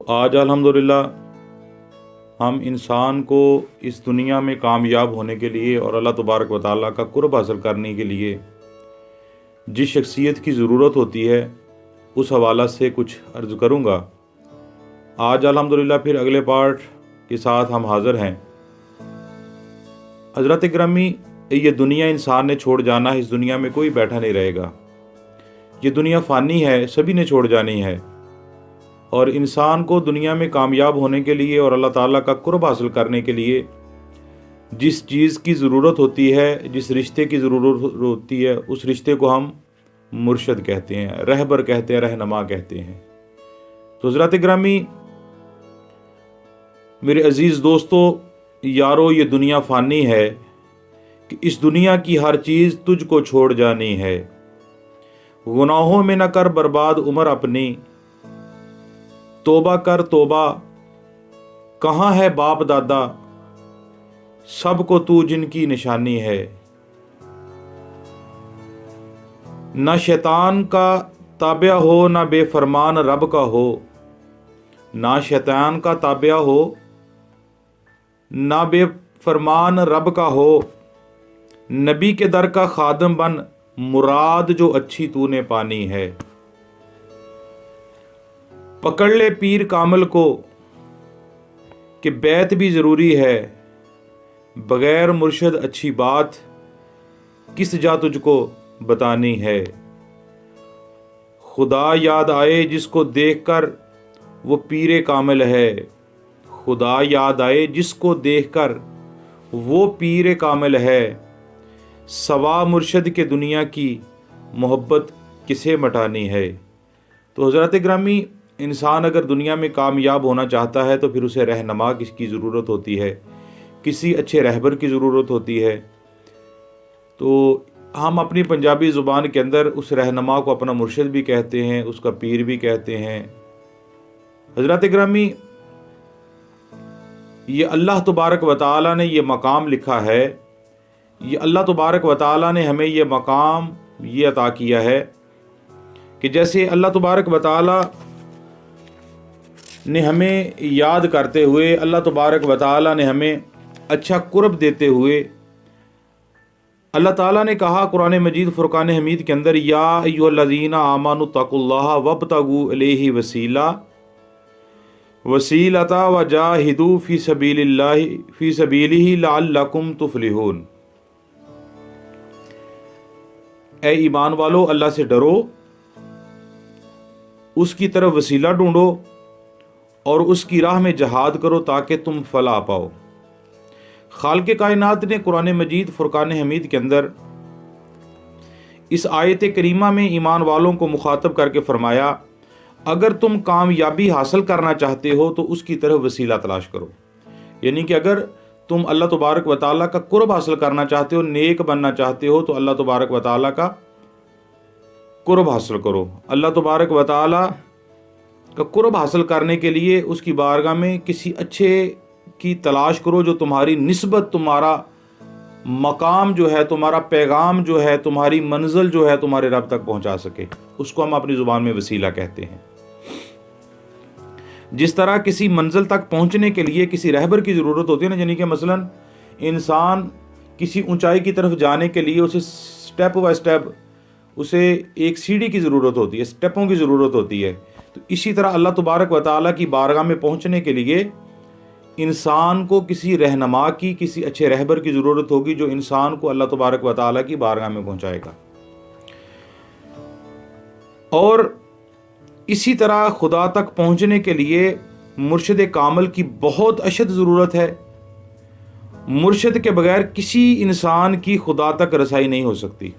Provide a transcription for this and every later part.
آج الحمدللہ ہم انسان کو اس دنیا میں کامیاب ہونے کے لیے اور اللہ تبارک و تعالیٰ کا قرب حاصل کرنے کے لیے جس شخصیت کی ضرورت ہوتی ہے اس حوالہ سے کچھ عرض کروں گا۔ آج الحمدللہ پھر اگلے پارٹ کے ساتھ ہم حاضر ہیں۔ حضرت گرامی، یہ دنیا انسان نے چھوڑ جانا ہے، اس دنیا میں کوئی بیٹھا نہیں رہے گا۔ یہ دنیا فانی ہے، سبھی نے چھوڑ جانی ہے، اور انسان کو دنیا میں کامیاب ہونے کے لیے اور اللہ تعالیٰ کا قرب حاصل کرنے کے لیے جس چیز کی ضرورت ہوتی ہے، جس رشتے کی ضرورت ہوتی ہے، اس رشتے کو ہم مرشد کہتے ہیں، رہبر کہتے ہیں، رہنما کہتے ہیں۔ تو حضرات گرامی، میرے عزیز دوستو، یارو، یہ دنیا فانی ہے کہ اس دنیا کی ہر چیز تجھ کو چھوڑ جانی ہے۔ گناہوں میں نہ کر برباد عمر اپنی، توبہ کر توبہ، کہاں ہے باپ دادا، سب کو تو جن کی نشانی ہے۔ نہ شیطان کا تابع ہو، نہ بے فرمان رب کا ہو، نہ شیطان کا تابع ہو، نہ بے فرمان رب کا ہو، نبی کے در کا خادم بن، مراد جو اچھی تو نے پانی ہے۔ پکڑ لے پیر کامل کو کہ بیعت بھی ضروری ہے، بغیر مرشد اچھی بات کس جا تجھ کو بتانی ہے۔ خدا یاد آئے جس کو دیکھ کر وہ پیر کامل ہے، خدا یاد آئے جس کو دیکھ کر وہ پیر کامل ہے، سوا مرشد کے دنیا کی محبت کسے مٹانی ہے۔ تو حضرات گرامی، انسان اگر دنیا میں کامیاب ہونا چاہتا ہے تو پھر اسے رہنما کی ضرورت ہوتی ہے، کسی اچھے رہبر کی ضرورت ہوتی ہے۔ تو ہم اپنی پنجابی زبان کے اندر اس رہنما کو اپنا مرشد بھی کہتے ہیں، اس کا پیر بھی کہتے ہیں۔ حضرات گرامی، یہ اللہ تبارک و تعالیٰ نے یہ مقام لکھا ہے، یہ اللہ تبارک و تعالیٰ نے ہمیں یہ مقام یہ عطا کیا ہے کہ جیسے اللہ تبارک و تعالیٰ نے ہمیں یاد کرتے ہوئے، اللہ تبارک و تعالیٰ نے ہمیں اچھا قرب دیتے ہوئے، اللہ تعالیٰ نے کہا قرآن مجید فرقان حمید کے اندر، یا ایھا الذین آمنوا اتقوا اللہ وابتغوا الیہ وسیلۃ وجاہدوا فی سبیلہ لعلکم تفلحون۔ اے ایمان والو، اللہ سے ڈرو، اس کی طرف وسیلہ ڈھونڈو اور اس کی راہ میں جہاد کرو تاکہ تم فلاح پاؤ۔ خالق کائنات نے قرآن مجید فرقان حمید کے اندر اس آیت کریمہ میں ایمان والوں کو مخاطب کر کے فرمایا، اگر تم کامیابی حاصل کرنا چاہتے ہو تو اس کی طرف وسیلہ تلاش کرو۔ یعنی کہ اگر تم اللہ تبارک و تعالیٰ کا قرب حاصل کرنا چاہتے ہو، نیک بننا چاہتے ہو، تو اللہ تبارک و تعالیٰ کا قرب حاصل کرو۔ اللہ تبارک و تعالیٰ کا قرب حاصل کرنے کے لیے اس کی بارگاہ میں کسی اچھے کی تلاش کرو جو تمہاری نسبت، تمہارا مقام جو ہے، تمہارا پیغام جو ہے، تمہاری منزل جو ہے، تمہارے رب تک پہنچا سکے۔ اس کو ہم اپنی زبان میں وسیلہ کہتے ہیں۔ جس طرح کسی منزل تک پہنچنے کے لیے کسی رہبر کی ضرورت ہوتی ہے نا، یعنی کہ مثلا انسان کسی اونچائی کی طرف جانے کے لیے اسے سٹیپ بائی سٹیپ اسے ایک سیڑھی کی ضرورت ہوتی ہے، سٹیپوں کی ضرورت ہوتی ہے۔ تو اسی طرح اللہ تبارک و تعالیٰ کی بارگاہ میں پہنچنے کے لیے انسان کو کسی رہنما کی، کسی اچھے رہبر کی ضرورت ہوگی جو انسان کو اللہ تبارک و تعالیٰ کی بارگاہ میں پہنچائے گا۔ اور اسی طرح خدا تک پہنچنے کے لیے مرشد کامل کی بہت اشد ضرورت ہے۔ مرشد کے بغیر کسی انسان کی خدا تک رسائی نہیں ہو سکتی۔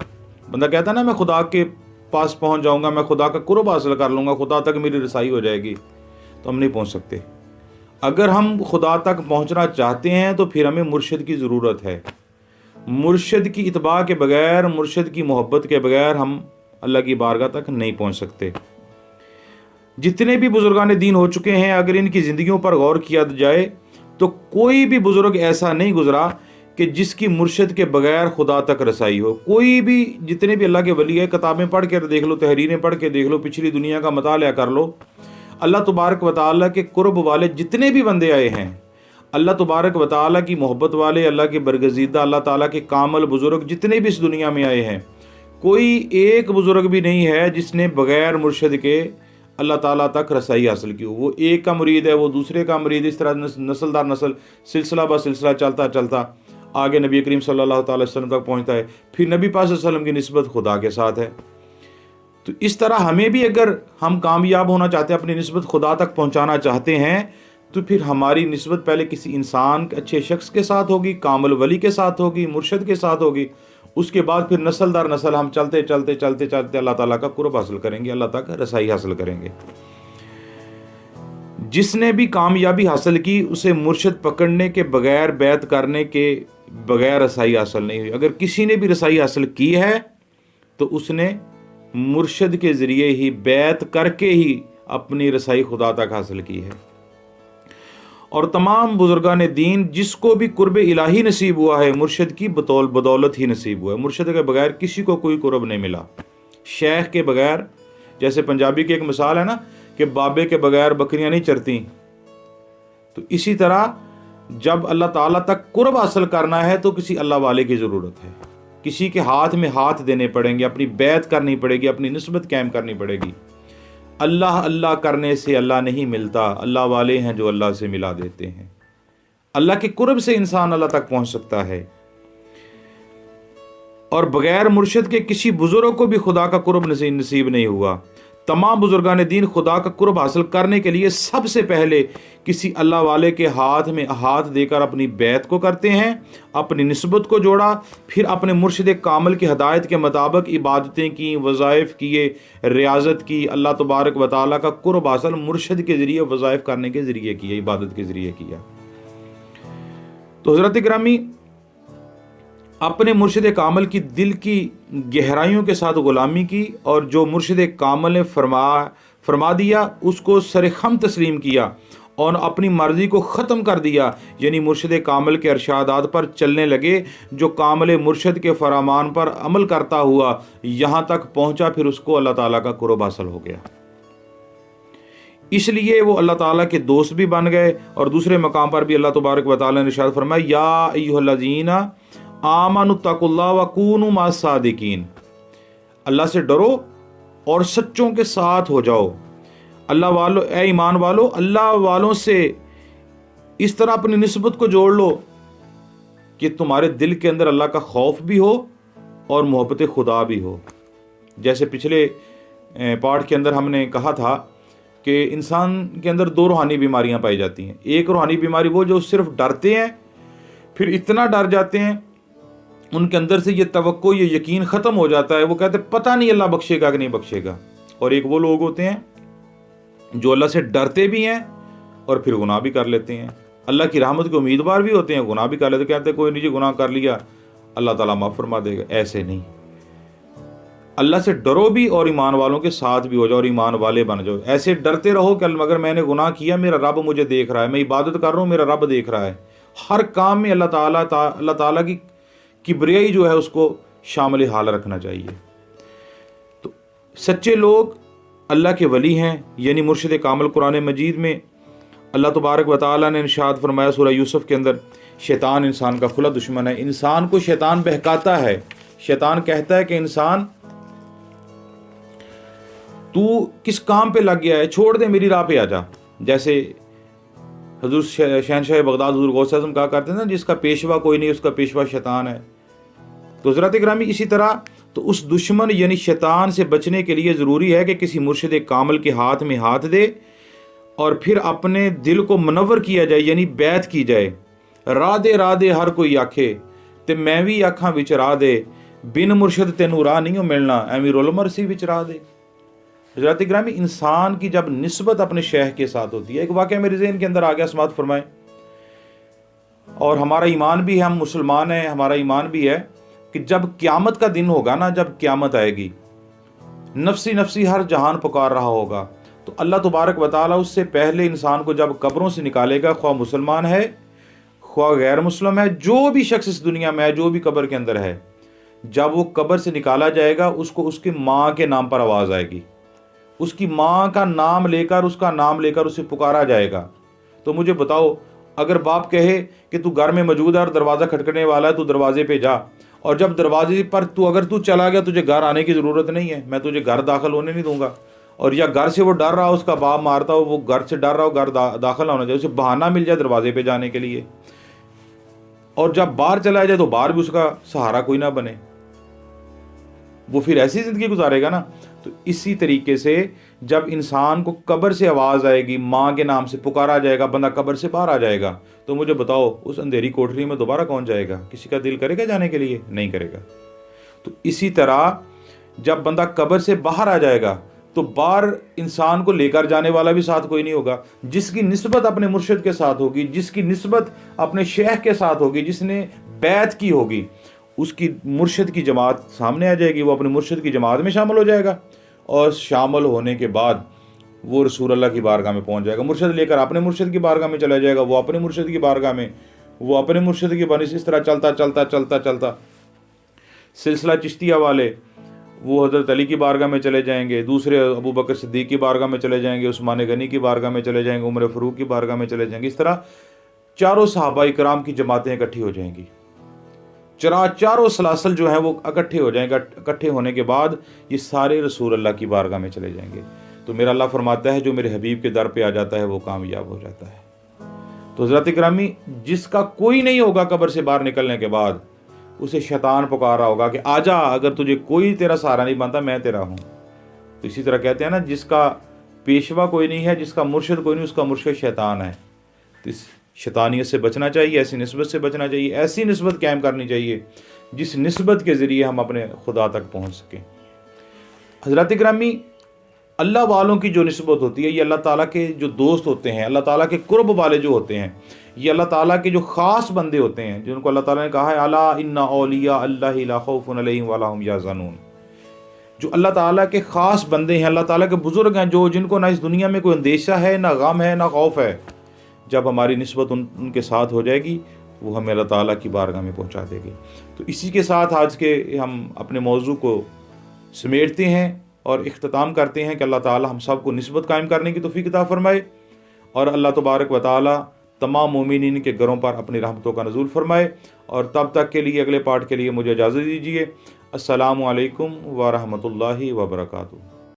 بندہ کہتا ہے نا، میں خدا کے پاس پہنچ جاؤں گا، میں خدا کا قرب حاصل کر لوں گا، خدا تک میری رسائی ہو جائے گی، تو ہم نہیں پہنچ سکتے۔ اگر ہم خدا تک پہنچنا چاہتے ہیں تو پھر ہمیں مرشد کی ضرورت ہے۔ مرشد کی اتباع کے بغیر، مرشد کی محبت کے بغیر ہم اللہ کی بارگاہ تک نہیں پہنچ سکتے۔ جتنے بھی بزرگان دین ہو چکے ہیں، اگر ان کی زندگیوں پر غور کیا جائے تو کوئی بھی بزرگ ایسا نہیں گزرا کہ جس کی مرشد کے بغیر خدا تک رسائی ہو۔ کوئی بھی، جتنے بھی اللہ کے ولی ہیں، کتابیں پڑھ کے دیکھ لو، تحریریں پڑھ کے دیکھ لو، پچھلی دنیا کا مطالعہ کر لو، اللہ تبارک و تعالیٰ کے قرب والے جتنے بھی بندے آئے ہیں، اللہ تبارک و تعالیٰ کی محبت والے، اللہ کے برگزیدہ، اللہ تعالیٰ کے کامل بزرگ جتنے بھی اس دنیا میں آئے ہیں، کوئی ایک بزرگ بھی نہیں ہے جس نے بغیر مرشد کے اللہ تعالیٰ تک رسائی حاصل کی ہو۔ وہ ایک کا مرید ہے، وہ دوسرے کا مرید، اس طرح نسل در نسل، سلسلہ بہ سلسلہ چلتا چلتا آگے نبی کریم صلی اللہ تعالی وسلم تک پہنچتا ہے، پھر نبی پاک صلی اللہ علیہ وسلم کی نسبت خدا کے ساتھ ہے۔ تو اس طرح ہمیں بھی اگر ہم کامیاب ہونا چاہتے ہیں، اپنی نسبت خدا تک پہنچانا چاہتے ہیں، تو پھر ہماری نسبت پہلے کسی انسان اچھے شخص کے ساتھ ہوگی، کامل ولی کے ساتھ ہوگی، مرشد کے ساتھ ہوگی۔ اس کے بعد پھر نسل در نسل ہم چلتے چلتے چلتے چلتے اللہ تعالیٰ کا قرب حاصل کریں گے، اللہ تک رسائی حاصل کریں گے۔ جس نے بھی کامیابی حاصل کی، اسے مرشد پکڑنے کے بغیر، بیعت کرنے کے بغیر رسائی حاصل نہیں ہوئی۔ اگر کسی نے بھی رسائی حاصل کی ہے تو اس نے مرشد کے ذریعے ہی، بیعت کر کے ہی اپنی رسائی خدا تک حاصل کی ہے۔ اور تمام بزرگان دین جس کو بھی قرب الہی نصیب ہوا ہے، مرشد کی بدولت ہی نصیب ہوا ہے۔ مرشد کے بغیر کسی کو کوئی قرب نہیں ملا۔ شیخ کے بغیر، جیسے پنجابی کی ایک مثال ہے نا کہ بابے کے بغیر بکریاں نہیں چرتی، تو اسی طرح جب اللہ تعالیٰ تک قرب حاصل کرنا ہے تو کسی اللہ والے کی ضرورت ہے، کسی کے ہاتھ میں ہاتھ دینے پڑیں گے، اپنی بیعت کرنی پڑے گی، اپنی نسبت قائم کرنی پڑے گی۔ اللہ اللہ کرنے سے اللہ نہیں ملتا، اللہ والے ہیں جو اللہ سے ملا دیتے ہیں۔ اللہ کے قرب سے انسان اللہ تک پہنچ سکتا ہے، اور بغیر مرشد کے کسی بزرگ کو بھی خدا کا قرب نصیب نہیں ہوا۔ تمام بزرگان دین خدا کا قرب حاصل کرنے کے لیے سب سے پہلے کسی اللہ والے کے ہاتھ میں ہاتھ دے کر اپنی بیعت کو کرتے ہیں، اپنی نسبت کو جوڑا، پھر اپنے مرشد کامل کی ہدایت کے مطابق عبادتیں کی، وظائف کیے، ریاضت کی، اللہ تبارک و تعالیٰ کا قرب حاصل مرشد کے ذریعے، وظائف کرنے کے ذریعے کیا، عبادت کے ذریعے کیا۔ تو حضرت گرامی، اپنے مرشد کامل کی دل کی گہرائیوں کے ساتھ غلامی کی، اور جو مرشد کامل نے فرما دیا اس کو سرخم تسلیم کیا اور اپنی مرضی کو ختم کر دیا، یعنی مرشد کامل کے ارشادات پر چلنے لگے۔ جو کامل مرشد کے فرمان پر عمل کرتا ہوا یہاں تک پہنچا، پھر اس کو اللہ تعالیٰ کا قرب حاصل ہو گیا۔ اس لیے وہ اللہ تعالیٰ کے دوست بھی بن گئے۔ اور دوسرے مقام پر بھی اللہ تبارک و تعالیٰ نے ارشاد فرمایا، یا ایھا الذین آمنوا اتقوا اللہ وکونوا مع الصادقین، اللہ سے ڈرو اور سچوں کے ساتھ ہو جاؤ۔ اللہ والو، اے ایمان والو، اللہ والوں سے اس طرح اپنی نسبت کو جوڑ لو کہ تمہارے دل کے اندر اللہ کا خوف بھی ہو اور محبت خدا بھی ہو۔ جیسے پچھلے پارٹ کے اندر ہم نے کہا تھا کہ انسان کے اندر دو روحانی بیماریاں پائی جاتی ہیں۔ ایک روحانی بیماری وہ جو صرف ڈرتے ہیں، پھر اتنا ڈر جاتے ہیں ان کے اندر سے یہ توقع، یہ یقین ختم ہو جاتا ہے، وہ کہتے ہیں پتہ نہیں اللہ بخشے گا کہ نہیں بخشے گا۔ اور ایک وہ لوگ ہوتے ہیں جو اللہ سے ڈرتے بھی ہیں اور پھر گناہ بھی کر لیتے ہیں، اللہ کی رحمت کے امیدوار بھی ہوتے ہیں، گناہ بھی کر لیتے ہیں، کہتے ہیں کوئی نہیں جی گناہ کر لیا اللہ تعالیٰ معاف فرما دے گا۔ ایسے نہیں، اللہ سے ڈرو بھی اور ایمان والوں کے ساتھ بھی ہو جاؤ اور ایمان والے بن جاؤ۔ ایسے ڈرتے رہو کہ اگر میں نے گناہ کیا میرا رب مجھے دیکھ رہا ہے، میں عبادت کر رہا ہوں میرا رب دیکھ رہا ہے۔ ہر کام میں اللہ تعالیٰ کی کبریائی جو ہے اس کو شامل حال رکھنا چاہیے۔ تو سچے لوگ اللہ کے ولی ہیں، یعنی مرشد کامل۔ قرآن مجید میں اللہ تبارک و تعالیٰ نے ارشاد فرمایا سورہ یوسف کے اندر، شیطان انسان کا کھلا دشمن ہے، انسان کو شیطان بہکاتا ہے۔ شیطان کہتا ہے کہ انسان تو کس کام پہ لگ گیا ہے، چھوڑ دے میری راہ پہ آ جا۔ جیسے حضور شہنشاہ بغداد حضور غوث اعظم کہا کرتے ہیں نا، جس کا پیشوا کوئی نہیں اس کا پیشوا شیطان ہے۔ تو حضرات گرامی، اسی طرح تو اس دشمن یعنی شیطان سے بچنے کے لیے ضروری ہے کہ کسی مرشد کامل کے ہاتھ میں ہاتھ دے اور پھر اپنے دل کو منور کیا جائے، یعنی بیعت کی جائے۔ راہ دے ہر کوئی آکھے تے میں بھی آکھاں وچ راہ دے، بن مرشد تینوں راہ نہیں ملنا، ایویں رول مرسی وچ راہ دے۔ حضرات گرامی، انسان کی جب نسبت اپنے شیخ کے ساتھ ہوتی ہے، ایک واقعہ میرے ذہن کے اندر آ گیا، سماعت فرمائیں۔ اور ہمارا ایمان بھی ہے، ہم مسلمان ہیں، ہمارا ایمان بھی ہے کہ جب قیامت کا دن ہوگا نا، جب قیامت آئے گی، نفسی نفسی ہر جہان پکار رہا ہوگا، تو اللہ تبارک و تعالیٰ اس سے پہلے انسان کو جب قبروں سے نکالے گا، خواہ مسلمان ہے خواہ غیر مسلم ہے، جو بھی شخص اس دنیا میں ہے، جو بھی قبر کے اندر ہے، جب وہ قبر سے نکالا جائے گا، اس کو اس کی ماں کے نام پر آواز آئے گی، اس کی ماں کا نام لے کر، اس کا نام لے کر اسے پکارا جائے گا۔ تو مجھے بتاؤ، اگر باپ کہے کہ تو گھر میں موجود ہے اور دروازہ کھٹکنے والا ہے، تو دروازے پہ جا، اور جب دروازے پر اگر تو چلا گیا، تجھے گھر آنے کی ضرورت نہیں ہے، میں تجھے گھر داخل ہونے نہیں دوں گا، اور یا گھر سے وہ ڈر رہا ہو، اس کا باپ مارتا ہو، وہ گھر سے ڈر رہا ہو، گھر داخل نہ ہونا چاہیے، اسے بہانہ مل جائے دروازے پہ جانے کے لیے، اور جب باہر چلا جائے تو باہر بھی اس کا سہارا کوئی نہ بنے، وہ پھر ایسی زندگی گزارے گا نا۔ تو اسی طریقے سے جب انسان کو قبر سے آواز آئے گی، ماں کے نام سے پکارا جائے گا، بندہ قبر سے باہر آ جائے گا، تو مجھے بتاؤ اس اندھیری کوٹری میں دوبارہ کون جائے گا؟ کسی کا دل کرے گا جانے کے لیے؟ نہیں کرے گا۔ تو اسی طرح جب بندہ قبر سے باہر آ جائے گا تو باہر انسان کو لے کر جانے والا بھی ساتھ کوئی نہیں ہوگا۔ جس کی نسبت اپنے مرشد کے ساتھ ہوگی، جس کی نسبت اپنے شیخ کے ساتھ ہوگی، جس نے بیعت کی ہوگی، اس کی مرشد کی جماعت سامنے آ جائے گی، وہ اپنے مرشد کی جماعت میں شامل ہو جائے گا، اور شامل ہونے کے بعد وہ رسول اللہ کی بارگاہ میں پہنچ جائے گا، مرشد لے کر اپنے مرشد کی بارگاہ میں چلا جائے گا، وہ اپنے مرشد کی بارگاہ میں، وہ اپنے مرشد کی بارگاہ، اس طرح چلتا چلتا چلتا چلتا سلسلہ چشتیہ والے وہ حضرت علی کی بارگاہ میں چلے جائیں گے، دوسرے ابو بکر صدیق کی بارگاہ میں چلے جائیں گے، عثمان غنی کی بارگاہ میں چلے جائیں گے، عمر فاروق کی بارگاہ میں چلے جائیں گے، اس طرح چاروں صحابہ کرام کی جماعتیں اکٹھی ہو جائیں گی، چاروں سلاسل جو ہیں وہ اکٹھے ہو جائیں گے، اکٹھے ہونے کے بعد یہ سارے رسول اللہ کی بارگاہ میں چلے جائیں گے۔ تو میرا اللہ فرماتا ہے جو میرے حبیب کے در پہ آ جاتا ہے وہ کامیاب ہو جاتا ہے۔ تو حضرات گرامی، جس کا کوئی نہیں ہوگا قبر سے باہر نکلنے کے بعد، اسے شیطان پکار رہا ہوگا کہ آ جا، اگر تجھے کوئی تیرا سہارا نہیں بنتا میں تیرا ہوں۔ تو اسی طرح کہتے ہیں نا، جس کا پیشوا کوئی نہیں ہے، جس کا مرشد کوئی نہیں، اس کا مرشد شیطان ہے۔ تو اس شیطانیت سے بچنا چاہیے، ایسی نسبت سے بچنا چاہیے، ایسی نسبت قائم کرنی چاہیے جس نسبت کے ذریعے ہم اپنے خدا تک پہنچ سکیں۔ حضرات گرامی، اللہ والوں کی جو نسبت ہوتی ہے، یہ اللہ تعالیٰ کے جو دوست ہوتے ہیں، اللہ تعالیٰ کے قرب والے جو ہوتے ہیں، یہ اللہ تعالیٰ کے جو خاص بندے ہوتے ہیں، جن کو اللہ تعالیٰ نے کہا ہے الا ان اولیاء اللہ لا خوف علیہم ولا هم یحزنون، جو اللہ تعالیٰ کے خاص بندے ہیں، اللہ تعالیٰ کے بزرگ ہیں، جن کو نہ اس دنیا میں کوئی اندیشہ ہے، نہ غم ہے، نہ خوف ہے، جب ہماری نسبت ان کے ساتھ ہو جائے گی، وہ ہمیں اللہ تعالیٰ کی بارگاہ میں پہنچا دے گی۔ تو اسی کے ساتھ آج کے ہم اپنے موضوع کو سمیٹتے ہیں اور اختتام کرتے ہیں کہ اللہ تعالیٰ ہم سب کو نسبت قائم کرنے کی توفیق عطا فرمائے، اور اللہ تبارک و تعالیٰ تمام مومنین کے گھروں پر اپنی رحمتوں کا نزول فرمائے۔ اور تب تک کے لیے، اگلے پارٹ کے لیے مجھے اجازت دیجیے۔ السلام علیکم ورحمۃ اللہ وبرکاتہ۔